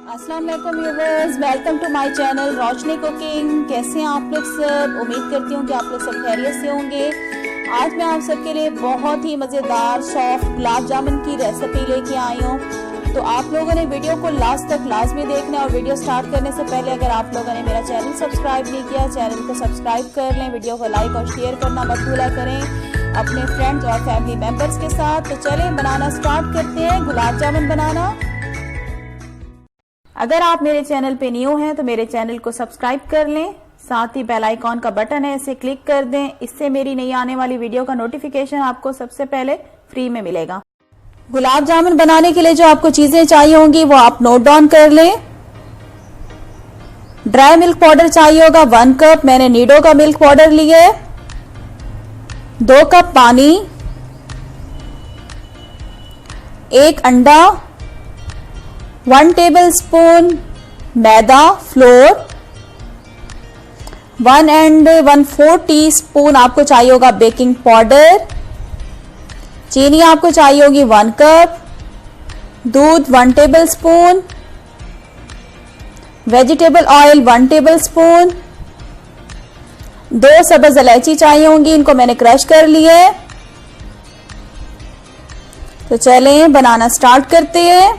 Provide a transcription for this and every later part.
अस्सलाम वालेकुम viewers, welcome to my channel Roshni cooking. कैसे हैं आप लोग सब? उम्मीद करती हूँ कि आप लोग सब खैरियत से होंगे। आज मैं आप सबके लिए बहुत ही मज़ेदार सॉफ्ट गुलाब जामुन की रेसिपी लेके आई हूँ। तो आप लोगों ने वीडियो को लास्ट तक लाजमी देखना है और वीडियो स्टार्ट करने से पहले अगर आप लोगों ने मेरा चैनल सब्सक्राइब नहीं किया, चैनल को सब्सक्राइब कर लें। वीडियो को लाइक और शेयर करना मत भूला करें अपने फ्रेंड्स और फैमिली मेम्बर्स के साथ। तो चलें बनाना स्टार्ट करते हैं गुलाब जामुन बनाना। अगर आप मेरे चैनल पे न्यू हैं तो मेरे चैनल को सब्सक्राइब कर लें, साथ ही बेल आइकॉन का बटन है इसे क्लिक कर दें। इससे मेरी नई आने वाली वीडियो का नोटिफिकेशन आपको सबसे पहले फ्री में मिलेगा। गुलाब जामुन बनाने के लिए जो आपको चीजें चाहिए होंगी वो आप नोट डाउन कर लें। ड्राई मिल्क पाउडर चाहिए होगा 1 कप, मैंने नीडो का मिल्क पाउडर लिया है। 2 कप पानी, 1 अंडा, 1 tablespoon maida floor, 1 and 1/4 teaspoon आपको चाहिए होगा बेकिंग पाउडर। चीनी आपको चाहिए होगी 1 कप, दूध 1 टेबलस्पून, वेजिटेबल ऑयल 1 टेबलस्पून, 2 सब्ज इलायची चाहिए होंगी, इनको मैंने क्रश कर लिया है। तो चलें बनाना स्टार्ट करते हैं।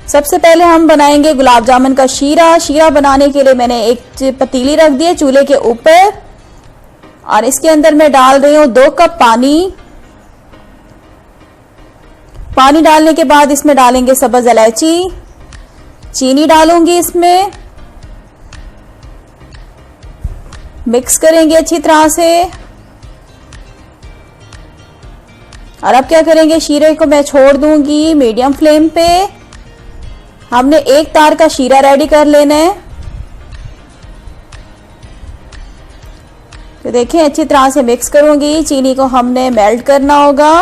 सबसे पहले हम बनाएंगे गुलाब जामुन का शीरा। शीरा बनाने के लिए मैंने एक पतीली रख दी है चूल्हे के ऊपर और इसके अंदर मैं डाल रही हूं 2 कप पानी। पानी डालने के बाद इसमें डालेंगे सब्ज इलायची, चीनी डालूंगी इसमें, मिक्स करेंगे अच्छी तरह से। और अब क्या करेंगे, शीरे को मैं छोड़ दूंगी मीडियम फ्लेम पे। हमने 1 तार का शीरा रेडी कर लेना है। तो देखिए अच्छी तरह से मिक्स करूंगी। चीनी को हमने मेल्ट करना होगा।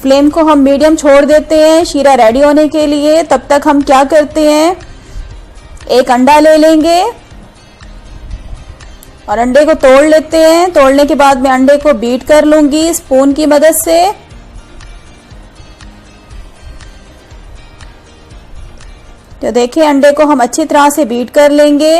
फ्लेम को हम मीडियम छोड़ देते हैं शीरा रेडी होने के लिए। तब तक हम क्या करते हैं, 1 अंडा ले लेंगे और अंडे को तोड़ लेते हैं। तोड़ने के बाद मैं अंडे को बीट कर लूंगी स्पून की मदद से। तो देखिए अंडे को हम अच्छी तरह से बीट कर लेंगे।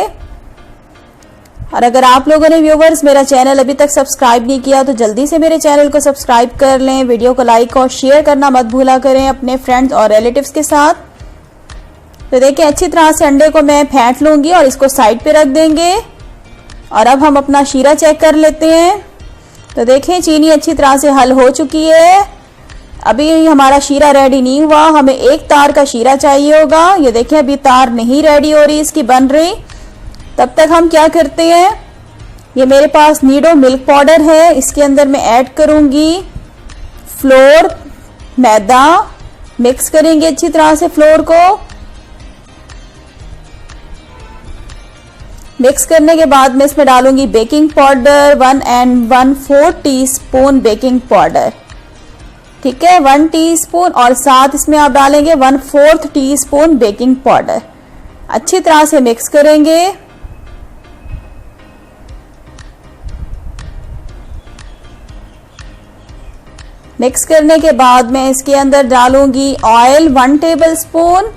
और अगर आप लोगों ने व्यूवर्स मेरा चैनल अभी तक सब्सक्राइब नहीं किया तो जल्दी से मेरे चैनल को सब्सक्राइब कर लें। वीडियो को लाइक और शेयर करना मत भूला करें अपने फ्रेंड्स और रिलेटिव्स के साथ। तो देखिए अच्छी तरह से अंडे को मैं फेंट लूंगी और इसको साइड पे रख देंगे। और अब हम अपना शीरा चेक कर लेते हैं। तो देखें चीनी अच्छी तरह से हल हो चुकी है। अभी हमारा शीरा रेडी नहीं हुआ, हमें 1 तार का शीरा चाहिए होगा। ये देखें अभी तार नहीं रेडी हो रही, इसकी बन रही। तब तक हम क्या करते हैं, ये मेरे पास नीडो मिल्क पाउडर है, इसके अंदर मैं ऐड करूंगी फ्लोर, मैदा। मिक्स करेंगे अच्छी तरह से फ्लोर को। मिक्स करने के बाद मैं इसमें डालूंगी baking powder 1 and 1/4 teaspoon baking powder. ठीक है, 1 टीस्पून और साथ इसमें आप डालेंगे 1/4 टीस्पून बेकिंग पाउडर। अच्छी तरह से मिक्स करेंगे। मिक्स करने के बाद मैं इसके अंदर डालूंगी ऑयल 1 टेबलस्पून।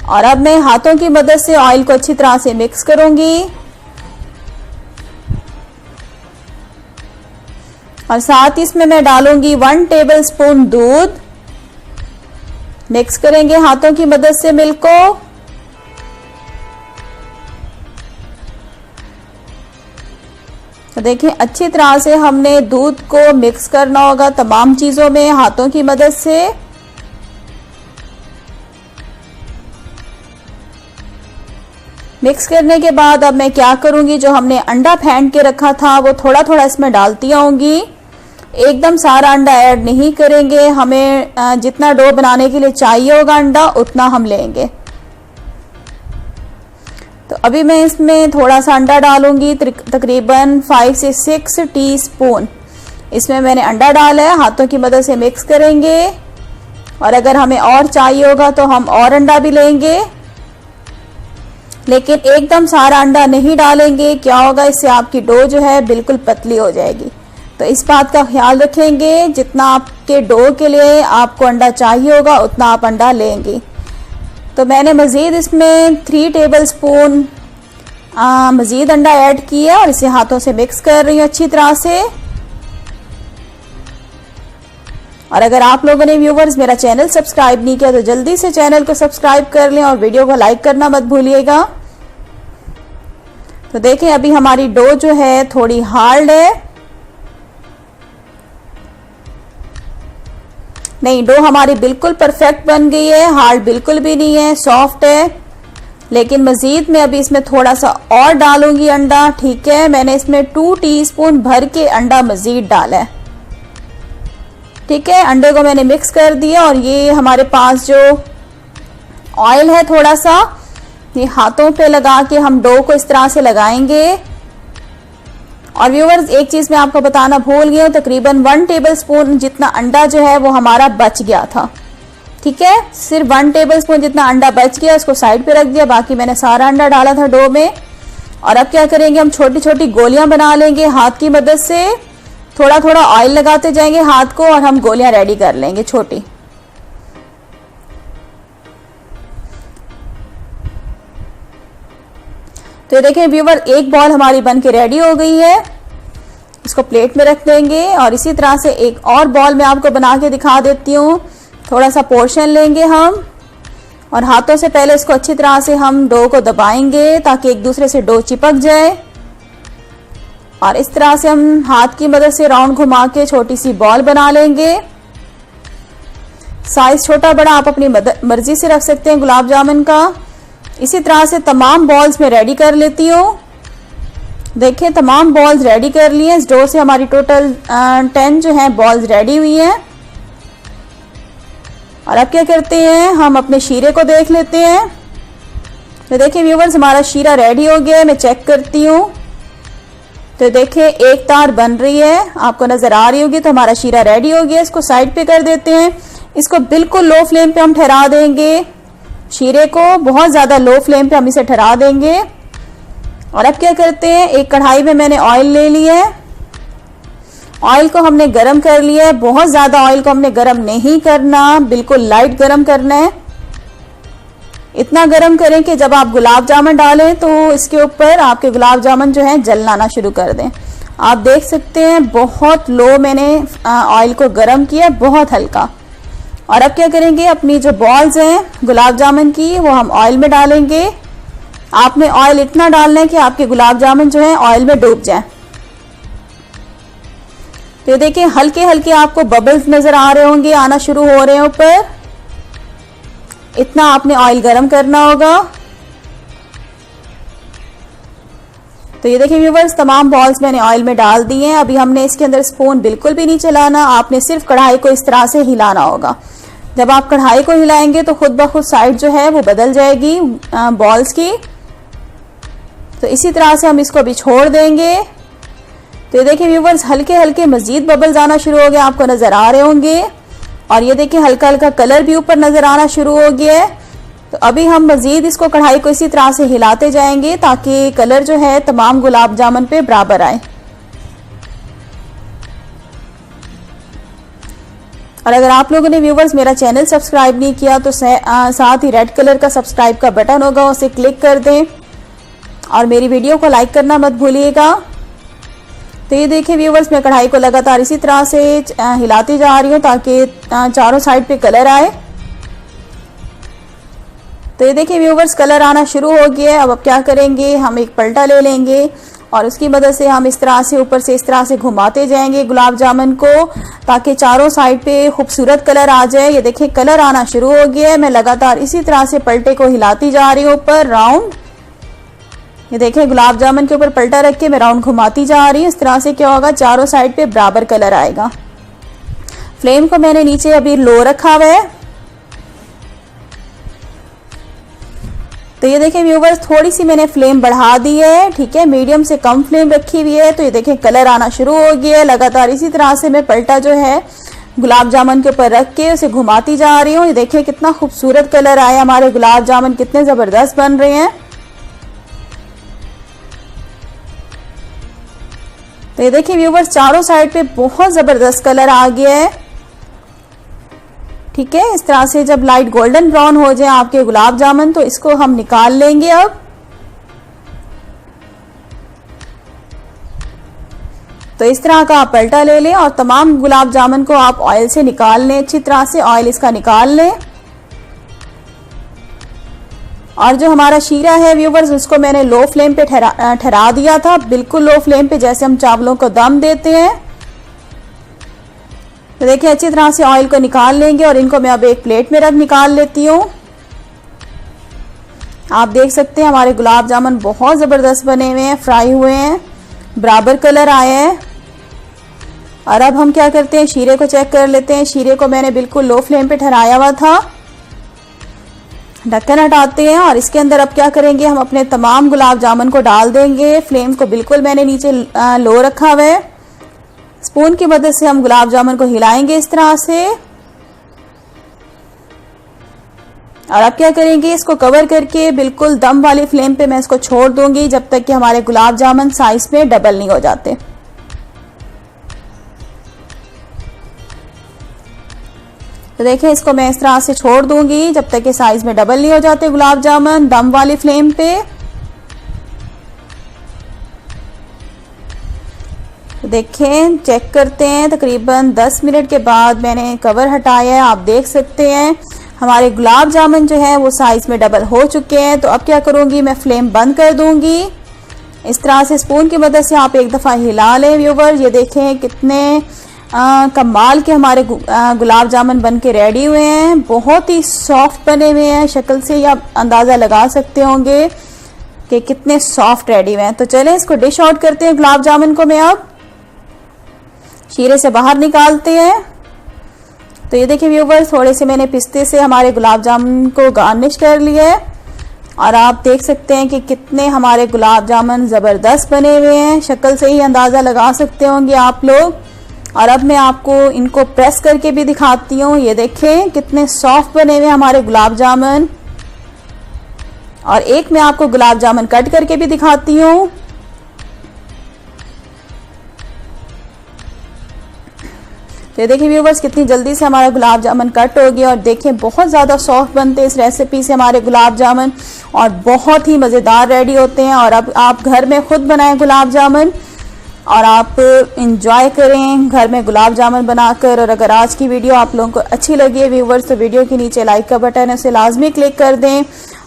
और अब मैं हाथों की मदद से ऑयल को अच्छी तरह से मिक्स करूंगी। और साथ इसमें मैं डालूंगी 1 टेबलस्पून दूध। मिक्स करेंगे हाथों की मदद से मिल्क को। तो देखिए अच्छी तरह से हमने दूध को मिक्स करना होगा तमाम चीजों में हाथों की मदद से। मिक्स करने के बाद अब मैं क्या करूंगी, जो हमने अंडा फेंट के रखा था वो थोड़ा थोड़ा इसमें डालती आऊंगी। एकदम सारा अंडा ऐड नहीं करेंगे, हमें जितना डो बनाने के लिए चाहिए होगा अंडा उतना हम लेंगे। तो अभी मैं इसमें थोड़ा सा अंडा डालूंगी, तकरीबन 5 से 6 टीस्पून इसमें मैंने अंडा डाला है। हाथों की मदद से मिक्स करेंगे और अगर हमें और चाहिए होगा तो हम और अंडा भी लेंगे, लेकिन एकदम सारा अंडा नहीं डालेंगे। क्या होगा, इससे आपकी डो जो है बिल्कुल पतली हो जाएगी। तो तो इस बात का ख्याल रखेंगे, जितना आपके डो के लिए आपको अंडा चाहिए होगा उतना आप अंडा लेंगे। तो मैंने मज़ीद इसमें 3 टेबलस्पून मज़ीद अंडा ऐड किया और इसे हाथों से मिक्स कर रही हूँ अच्छी तरह से। और अगर आप लोगों ने व्यूवर्स मेरा चैनल सब्सक्राइब नहीं किया तो जल्दी से चैनल को सब्सक्राइब कर लें और वीडियो को लाइक करना मत भूलिएगा। तो देखें अभी हमारी डो जो है थोड़ी हार्ड है, नहीं डो हमारी बिल्कुल परफेक्ट बन गई है, हार्ड बिल्कुल भी नहीं है, सॉफ्ट है। लेकिन मज़ीद मैं अभी इसमें थोड़ा सा और डालूंगी अंडा। ठीक है, मैंने इसमें 2 टीस्पून भर के अंडा मज़ीद डाला है। ठीक है, अंडे को मैंने मिक्स कर दिया और ये हमारे पास जो ऑयल है थोड़ा सा, ये हाथों पे लगा के हम डो को इस तरह से लगाएंगे। और व्यूवर्स एक चीज़ मैं आपको बताना भूल गई हूँ, तकरीबन 1 टेबलस्पून जितना अंडा जो है वो हमारा बच गया था। ठीक है, सिर्फ 1 टेबलस्पून जितना अंडा बच गया, उसको साइड पे रख दिया, बाकी मैंने सारा अंडा डाला था डो में। और अब क्या करेंगे, हम छोटी छोटी गोलियां बना लेंगे हाथ की मदद से, थोड़ा थोड़ा ऑयल लगाते जाएंगे हाथ को और हम गोलियां रेडी कर लेंगे छोटी। तो ये देखें व्यूवर, एक बॉल हमारी बन के रेडी हो गई है, इसको प्लेट में रख देंगे। और इसी तरह से एक और बॉल मैं आपको बना के दिखा देती हूँ। थोड़ा सा पोर्शन लेंगे हम और हाथों से पहले इसको अच्छी तरह से हम डो को दबाएंगे ताकि एक दूसरे से डो चिपक जाए। और इस तरह से हम हाथ की मदद से राउंड घुमा के छोटी सी बॉल बना लेंगे। साइज छोटा बड़ा आप अपनी मर्जी से रख सकते हैं गुलाब जामुन का। इसी तरह से तमाम बॉल्स में रेडी कर लेती हूँ। देखिए तमाम बॉल्स रेडी कर लिए। इस डो से हमारी टोटल 10 जो है बॉल्स रेडी हुई हैं। और अब क्या करते हैं, हम अपने शीरे को देख लेते हैं। तो देखिए व्यूवर्स, हमारा शीरा रेडी हो गया है, मैं चेक करती हूँ। तो देखिए एक तार बन रही है, आपको नजर आ रही होगी। तो हमारा शीरा रेडी हो गया, इसको साइड पे कर देते हैं। इसको बिल्कुल लो फ्लेम पे हम ठहरा देंगे, शीरे को बहुत ज्यादा लो फ्लेम पे हम इसे ठहरा देंगे। और अब क्या करते हैं, एक कढ़ाई में मैंने ऑयल ले लिया है। ऑयल को हमने गरम कर लिया है, बहुत ज्यादा ऑयल को हमने गरम नहीं करना, बिल्कुल लाइट गरम करना है। इतना गरम करें कि जब आप गुलाब जामुन डालें तो इसके ऊपर आपके गुलाब जामुन जो है जलना ना शुरू कर दें। आप देख सकते हैं बहुत लो मैंने ऑयल को गरम किया, बहुत हल्का। और अब क्या करेंगे, अपनी जो बॉल्स हैं गुलाब जामुन की वो हम ऑयल में डालेंगे। आपने ऑयल इतना डालना है कि आपके गुलाब जामुन जो है ऑयल में डूब जाए। तो ये देखिए हल्के हल्के आपको बबल्स नजर आ रहे होंगे, आना शुरू हो रहे हैं ऊपर। इतना आपने ऑयल गरम करना होगा। तो ये देखिए व्यूवर्स, तमाम बॉल्स मैंने ऑयल में डाल दी हैं। अभी हमने इसके अंदर स्पून बिल्कुल भी नहीं चलाना, आपने सिर्फ कढ़ाई को इस तरह से हिलाना होगा। जब आप कढ़ाई को हिलाएंगे तो खुद ब खुद साइड जो है वो बदल जाएगी बॉल्स की। तो इसी तरह से हम इसको अभी छोड़ देंगे। तो ये देखिए व्यूवर्स, हल्के हल्के मजीद बबल्स आना शुरू हो गए, आपको नजर आ रहे होंगे। और ये देखिए हल्का हल्का कलर भी ऊपर नजर आना शुरू हो गया है। तो अभी हम मजीद इसको कढ़ाई को इसी तरह से हिलाते जाएंगे ताकि कलर जो है तमाम गुलाब जामुन पे बराबर आए। और अगर आप लोगों ने व्यूवर्स मेरा चैनल सब्सक्राइब नहीं किया तो साथ ही रेड कलर का सब्सक्राइब का बटन होगा, उसे क्लिक कर दें और मेरी वीडियो को लाइक करना मत भूलिएगा। तो ये देखिए व्यूवर्स, मैं कढ़ाई को लगातार इसी तरह से हिलाती जा रही हूँ ताकि चारों साइड पे कलर आए। तो ये देखिए व्यूवर्स, कलर आना शुरू हो गया है। अब क्या करेंगे, हम एक पलटा ले लेंगे और उसकी मदद से हम इस तरह से ऊपर से इस तरह से घुमाते जाएंगे गुलाब जामुन को ताकि चारों साइड पे खूबसूरत कलर आ जाए। ये देखिए कलर आना शुरू हो गया है। मैं लगातार इसी तरह से पलटे को हिलाती जा रही हूँ ऊपर राउंड। ये देखिए गुलाब जामुन के ऊपर पलटा रख के मैं राउंड घुमाती जा रही हूँ। इस तरह से क्या होगा, चारों साइड पे बराबर कलर आएगा। फ्लेम को मैंने नीचे अभी लो रखा हुआ है। तो ये देखिए व्यूवर्स, थोड़ी सी मैंने फ्लेम बढ़ा दी है, ठीक है, मीडियम से कम फ्लेम रखी हुई है। तो ये देखिए कलर आना शुरू हो गया है। लगातार इसी तरह से मैं पलटा जो है गुलाब जामुन के ऊपर रख के उसे घुमाती जा रही हूँ। ये देखिए कितना खूबसूरत कलर आया, हमारे गुलाब जामुन कितने जबरदस्त बन रहे हैं। तो तो ये देखिए व्यूवर्स, चारों साइड पे बहुत जबरदस्त कलर आ गया है। ठीक है, इस तरह से जब लाइट गोल्डन ब्राउन हो जाए आपके गुलाब जामुन, तो इसको हम निकाल लेंगे। अब तो इस तरह का आप पलटा ले लें और तमाम गुलाब जामुन को आप ऑयल से निकाल लें, अच्छी तरह से ऑयल इसका निकाल लें। और जो हमारा शीरा है व्यूवर्स, उसको मैंने लो फ्लेम पे ठहरा दिया था, बिल्कुल लो फ्लेम पे, जैसे हम चावलों को दम देते हैं। तो देखिए अच्छी तरह से ऑयल को निकाल लेंगे और इनको मैं अब एक प्लेट में रख निकाल लेती हूँ। आप देख सकते हैं हमारे गुलाब जामुन बहुत ज़बरदस्त बने हुए हैं, फ्राई हुए हैं, बराबर कलर आए हैं। और अब हम क्या करते हैं, शीरे को चेक कर लेते हैं। शीरे को मैंने बिल्कुल लो फ्लेम पे ठहराया हुआ था। ढक्कन हटाते हैं और इसके अंदर अब क्या करेंगे, हम अपने तमाम गुलाब जामुन को डाल देंगे। फ्लेम को बिल्कुल मैंने नीचे लो रखा हुआ है। स्पून की मदद से हम गुलाब जामुन को हिलाएंगे इस तरह से। और अब क्या करेंगे, इसको कवर करके बिल्कुल दम वाली फ्लेम पे मैं इसको छोड़ दूंगी जब तक कि हमारे गुलाब जामुन साइज में डबल नहीं हो जाते। तो देखिए इसको मैं इस तरह से छोड़ दूंगी जब तक कि साइज में डबल नहीं हो जाते गुलाब जामुन, दम वाली फ्लेम पे। तो देखें, चेक करते हैं, तकरीबन 10 मिनट के बाद मैंने कवर हटाया है। आप देख सकते हैं हमारे गुलाब जामुन जो है वो साइज में डबल हो चुके हैं। तो अब क्या करूंगी, मैं फ्लेम बंद कर दूंगी। इस तरह से स्पून की मदद से आप एक दफ़ा हिला लें व्यूवर। ये देखें कितने कमाल के हमारे गुलाब जामुन बन के रेडी हुए हैं। बहुत ही सॉफ्ट बने हुए हैं, शक्ल से ही आप अंदाज़ा लगा सकते होंगे कि कितने सॉफ्ट रेडी हुए हैं। तो चलें इसको डिश आउट करते हैं। गुलाब जामुन को मैं अब शीरे से बाहर निकालते हैं। तो ये देखिए व्यूवर्स, थोड़े से मैंने पिस्ते से हमारे गुलाब जामुन को गार्निश कर लिया है। और आप देख सकते हैं कि कितने हमारे गुलाब जामुन ज़बरदस्त बने हुए हैं, शक्ल से ही अंदाज़ा लगा सकते होंगे आप लोग। और अब मैं आपको इनको प्रेस करके भी दिखाती हूँ। ये देखें कितने सॉफ्ट बने हुए हमारे गुलाब जामुन। और एक मैं आपको गुलाब जामुन कट करके भी दिखाती हूँ। तो ये देखिए व्यूवर्स, कितनी जल्दी से हमारा गुलाब जामुन कट हो गया। और देखें बहुत ज़्यादा सॉफ्ट बनते हैं इस रेसिपी से हमारे गुलाब जामुन, और बहुत ही मज़ेदार रेडी होते हैं। और अब आप घर में खुद बनाएं गुलाब जामुन और आप इंजॉय करें घर में गुलाब जामुन बनाकर। और अगर आज की वीडियो आप लोगों को अच्छी लगी है व्यूवर्स, तो वीडियो के नीचे लाइक का बटन है, उसे लाजमी क्लिक कर दें।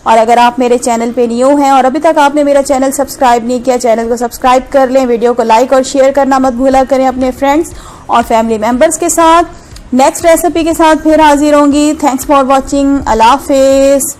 और अगर आप मेरे चैनल पे न्यू हैं और अभी तक आपने मेरा चैनल सब्सक्राइब नहीं किया, चैनल को सब्सक्राइब कर लें। वीडियो को लाइक और शेयर करना मत भूला करें अपने फ्रेंड्स और फैमिली मेम्बर्स के साथ। नेक्स्ट रेसिपी के साथ फिर हाजिर होंगी। Thanks for watching. अल्लाह हाफिज़।